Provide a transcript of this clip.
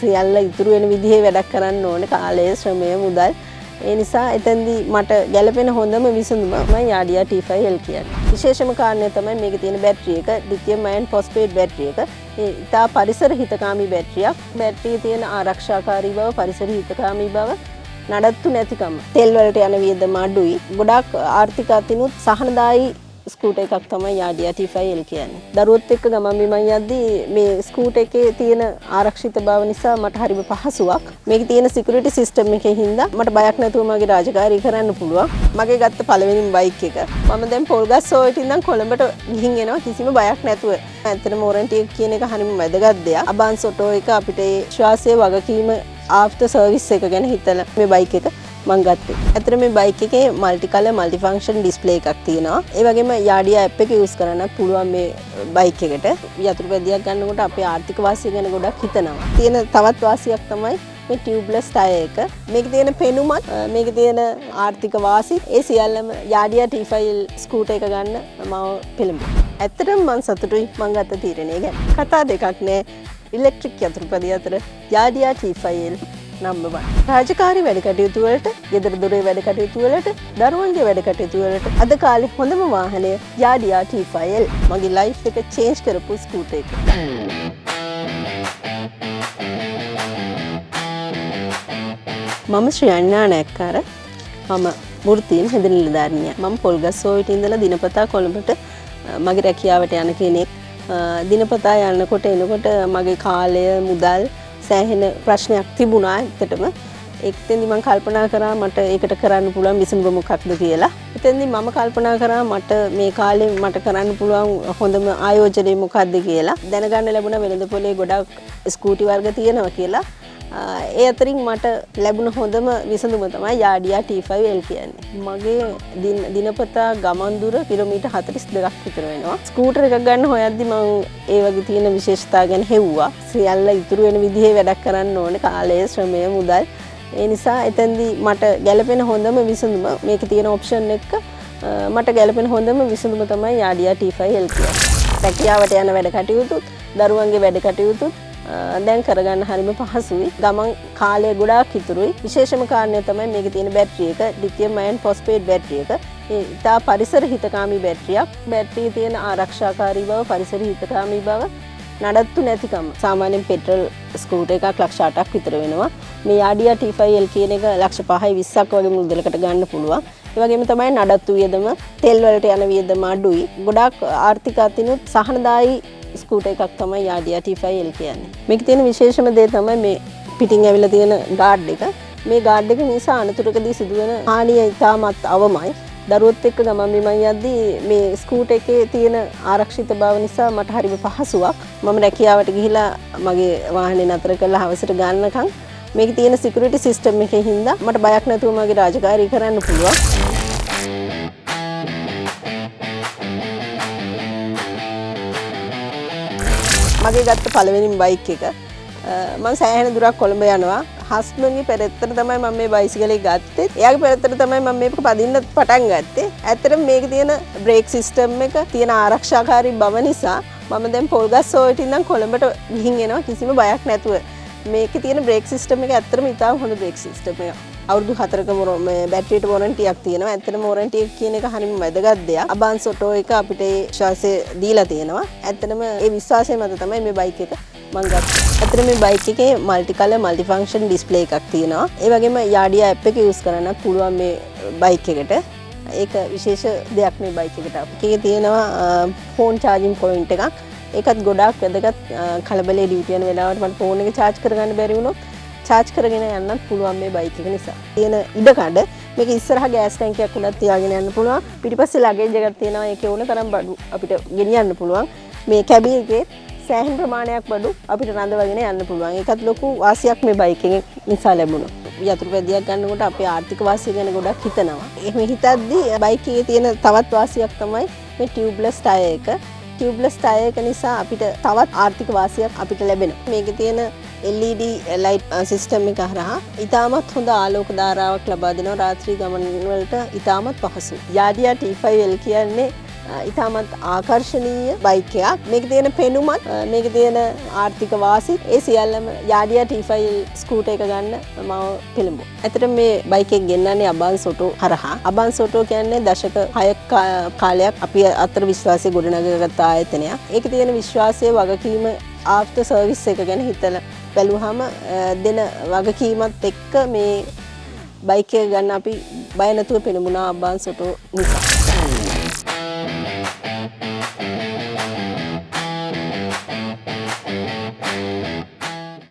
සියල්ල ඉතුරු වෙන විදිහේ වැඩක් කරන්න ඕනේ. කාලය, ශ්‍රමය, මුදල්. ඒ නිසා එතෙන්දී මට ගැළපෙන හොඳම විසඳුම මම යාඩියා T5L කියන්නේ. විශේෂම කාරණය තමයි මේකේ තියෙන බැටරි එක ලිතියම් අයන් ෆොස්ෆේට් බැටරි එක. ඒ ඉතා පරිසර හිතකාමී බැටරියක්. බැටරියේ තියෙන ආරක්ෂාකාරී බව, පරිසර හිතකාමී බව, නඩත්තු නැතිකම. තෙල් වලට යන වියදම අඩුයි. ගොඩාක් ආර්ථික අතිනුත් සහනදායී ස්කූටර් එකක් තමයි යාඩියා T5L කියන්නේ. දරුවොත් එක්ක ගමන් බිමන් යද්දී මේ ස්කූටර් එකේ තියෙන ආරක්ෂිත බව නිසා මට හරිම පහසුවක්. මේකේ තියෙන සිකියුරිටි සිස්ටම් එකේ හින්දා මට බයක් නැතුව මගේ රාජකාරී කරන්න පුළුවන්. මගේ ගත්ත පළවෙනිම බයික් එක. මම දැන් පොල්ගස් සෝයට ඉඳන් කොළඹට ගිහින් එනවා කිසිම බයක් නැතුව. ඇත්තටම වොරන්ටි එක කියන එක හරිම වැදගත් දෙයක්. අබාන්ස් ඔටෝ එක අපිට ඒ ශ්වාසයේ වගකීම ආෆ්ටර් සර්විස් එක ගැන හිතලා මේ බයික් එක මං ගත්තේ. ඇත්තට මේ බයික් එකේ multi colour multi function display එකක් තියෙනවා. ඒ වගේම යාඩියා ඇප් එක යූස් කරන්නත් පුළුවන් මේ බයික් එකට. යතුරු පැදියක් ගන්නකොට අපේ ආර්ථික වාසිය ගැන ගොඩක් හිතනවා. තියෙන තවත් වාසියක් තමයි මේ ටියුබ්ලස් ටයර් එක. මේකේ තියෙන පෙනුමත් මේකේ තියෙන ආර්ථික වාසි ඒ සියල්ලම යාඩියා T5L ස්කූටර් එක ගන්න මම පෙළඹුණා. ඇත්තටම මං සතුටුයි මං ගත්ත තීරණය ගැන. කතා දෙකක් නෑ. ඉලෙක්ට්‍රික් යතුරු පැදිය අතර යාඩියා T5L නම්බර් 1. රාජකාරී වැඩ කටයුතු වලට, ගෙදර දොරේ වැඩ කටයුතු වලට, දරුවන්ගේ වැඩ කටයුතු වලට අද කාලේ හොඳම වාහනය යාඩියා T5L. මගේ ලයිෆ් එක චේන්ජ් කරපු ස්කූටර් එක. මම ශ්‍රියන්නා නැක්කාර. මම වෘත්තීන් හෙද නිලධාරිනියක්. මම පොල්ගස්සෝවිට ඉඳලා දිනපතා කොළඹට මගේ රැකියාවට යන කෙනෙක්. දිනපතා යනකොට එනකොට මගේ කාලය, මුදල් සෑහෙන ප්‍රශ්නයක් තිබුණා ඇත්තටම. එතෙන්දි මම කල්පනා කරා මට ඒකට කරන්න පුළුවන් විසඳුම මොකක්ද කියලා. එතෙන්දි මම කල්පනා කරා මට මේ කාලේ මට කරන්න පුළුවන් හොඳම ආයෝජනය මොකක්ද කියලා. දැනගන්න ලැබුණා වෙළඳ පොලේ ගොඩක් ස්කූටි වර්ග තියෙනවා කියලා. ඒ අතරින් මට ලැබුණ හොඳම විසඳුම තමයි යාඩියා T5L කියන්නේ. මගේ දිනපතා ගමන් දුර කිලෝමීටර් 42ක් විතර වෙනවා. ස්කූටර් එකක් ගන්න හොයද්දි මම ඒ වගේ තියෙන විශේෂතා ගැන හෙව්වා. සියල්ල ඉතුරු වෙන විදිහේ වැඩක් කරන්න ඕනේ. කාලය, ශ්‍රමය, මුදල්. ඒ නිසා එතෙන්දී මට ගැළපෙන හොඳම විසඳුම මේකේ තියෙන ඔප්ෂන් එක මට ගැළපෙන හොඳම විසඳුම තමයි යාඩියා T5L කියන්නේ. රැකියාවට යන වැඩ කටයුතුත්, දරුවන්ගේ වැඩ කටයුතුත් දැන් කරගන්න හරිම පහසුයි. ගමන් කාලය ගොඩාක් ඉතුරුයි. විශේෂම කාරණය තමයි මේකේ තියෙන බැටරි එක ලිතියම් අයන් ෆොස්ෆේට් බැටරි එක. ඒ ඉතා පරිසර හිතකාමී බැටරියක්. බැටරියේ තියෙන ආරක්ෂාකාරී බව, පරිසර හිතකාමී බව, නඩත්තු නැතිකම. සාමාන්‍යයෙන් පෙට්‍රල් ස්කූටර් එකක් ලක්ෂ 8ක් විතර වෙනවා. මේ යාඩියා T5L කියන එක ලක්ෂ 5යි 20ක් වගේ මුදලකට ගන්න පුළුවන්. ඒ වගේම තමයි නඩත්තු වියදම, තෙල් වලට යන වියදම අඩුයි. ගොඩාක් ආර්ථික අතිනුත් සහනදායී ස්කූටර් එකක් තමයි යාඩියා T5L කියන්නේ. මේකේ තියෙන විශේෂම දේ තමයි මේ පිටින් ඇවිල්ලා තියෙන ගාඩ් එක. මේ ගාඩ් එක නිසා අනතුරකදී සිදුවෙන හානිය ඉතාමත් අවමයි. දරුවොත් එක්ක ගමන් බිමන් යද්දී මේ ස්කූටර් එකේ තියෙන ආරක්ෂිත බව නිසා මට හරිම පහසුවක්. මම රැකියාවට ගිහිලා මගේ වාහනේ නතර කරලා හවසට ගන්නකම් මේකේ තියෙන සිකියුරිටි සිස්ටම් එකේ හින්දා මට බයක් නැතුව මගේ රාජකාරී කරන්න පුළුවන්. මගේ ගත්ත පළවෙනිම බයික් එක. මම සෑහෙන දුරක් කොළඹ යනවා. හස්බන්ඩ්ගේ පෙරත්තට තමයි මම මේ බයිසිකලේ ගත්තේ. එයාගේ පෙරත්තට තමයි මම මේක පදින්න පටන් ගත්තේ. ඇත්තටම මේකේ තියෙන බ්‍රේක් සිස්ටම් එක තියෙන ආරක්ෂාකාරී බව නිසා මම දැන් පොල්ගස් සෝයට ඉඳන් කොළඹට ගිහින් එනවා කිසිම බයක් නැතුව. මේකේ තියෙන බ්‍රේක් සිස්ටම් එක ඇත්තටම ඉතාම හොඳ බ්‍රේක් සිස්ටම් එකක්. අවුරුදු 4ක බැටරියට වොරන්ටියක් තියෙනවා. ඇත්තටම වොරන්ටි එක කියන එක හරිම වැදගත් දෙයක්. අබාන්ස් ඔටෝ එක අපිට ඒ විශ්වාසය දීලා තියෙනවා. ඇත්තටම ඒ විශ්වාසය මත තමයි මේ බයික් එක මම ගත්තේ. ඇත්තටම මේ බයික් එකේ multi colour multi function display එකක් තියෙනවා. ඒ වගේම යාඩියා ඇප් එක යූස් කරන්නත් පුළුවන් මේ බයික් එකට. ඒක විශේෂ දෙයක් මේ බයික් එකට. ඒකේ තියෙනවා ෆෝන් චාර්ජින් පොයින්ට් එකක්. ඒකත් ගොඩාක් වැදගත්. කලබලේ ඩියුටි යන වෙලාවට මට ෆෝන් එක චාර්ජ් කරගන්න බැරි වුණොත් චාර්ජ් කරගෙන යන්නත් පුළුවන් මේ බයික් එක නිසා. තියෙන ඉඩකඩ මේක ඉස්සරහා ගෑස් ටැංකියක් උඩත් තියාගෙන යන්න පුළුවන්. පිටිපස්සේ ලගේජ් එකක් තියෙනවා. ඒකේ ඕන තරම් බඩු අපිට ගෙනියන්න පුළුවන්. මේ කැබි එකේ සෑහෙන ප්‍රමාණයක් බඩු අපිට රඳවගෙන යන්න පුළුවන්. ඒකත් ලොකු වාසියක් මේ බයික් එකෙන් නිසා ලැබුණා. යතුරු පැදියක් ගන්නකොට අපේ ආර්ථික වාසිය ගැන ගොඩක් හිතනවා. එහෙම හිතද්දී බයික් එකේ තියෙන තවත් වාසියක් තමයි මේ ටියුබ්ලස් ටයර් එක. ටියුබ්ලස් ටයර් එක නිසා අපිට තවත් ආර්ථික වාසියක් අපිට ලැබෙනවා. මේකේ තියෙන LED ලයිට් සිස්ටම් එක හරහා ඉතාමත් හොඳ ආලෝක ධාරාවක් ලබා දෙනවා. රාත්‍රී ගමන් වලට ඉතාමත් පහසුයි. යාඩියා T5L කියන්නේ ඉතාමත් ආකර්ශනීය බයික් එකක්. මේකේ තියෙන පෙනුමත් මේකේ තියෙන ආර්ථික වාසිත් ඒ සියල්ලම යාඩියා T5 ස්කූටර් එක ගන්න මම පෙළඹුවා. ඇත්තටම මේ බයික් එක ගෙන්නන්නේ අබාන්ස් ඔටෝ හරහා. අබාන්ස් ඔටෝ කියන්නේ දශක 6ක් කාලයක් අපි අතර විශ්වාසය ගොඩනගාගත් ආයතනයක්. ඒකේ තියෙන විශ්වාසය වගකීම ආෆ්ටර් සර්විස් එක ගැන හිතලා බැලුවහම දෙන වගකීමත් එක්ක මේ බයික් එක ගන්න අපි බය නැතුව පෙළඹුණා අබාන්ස් ඔටෝ නිසා.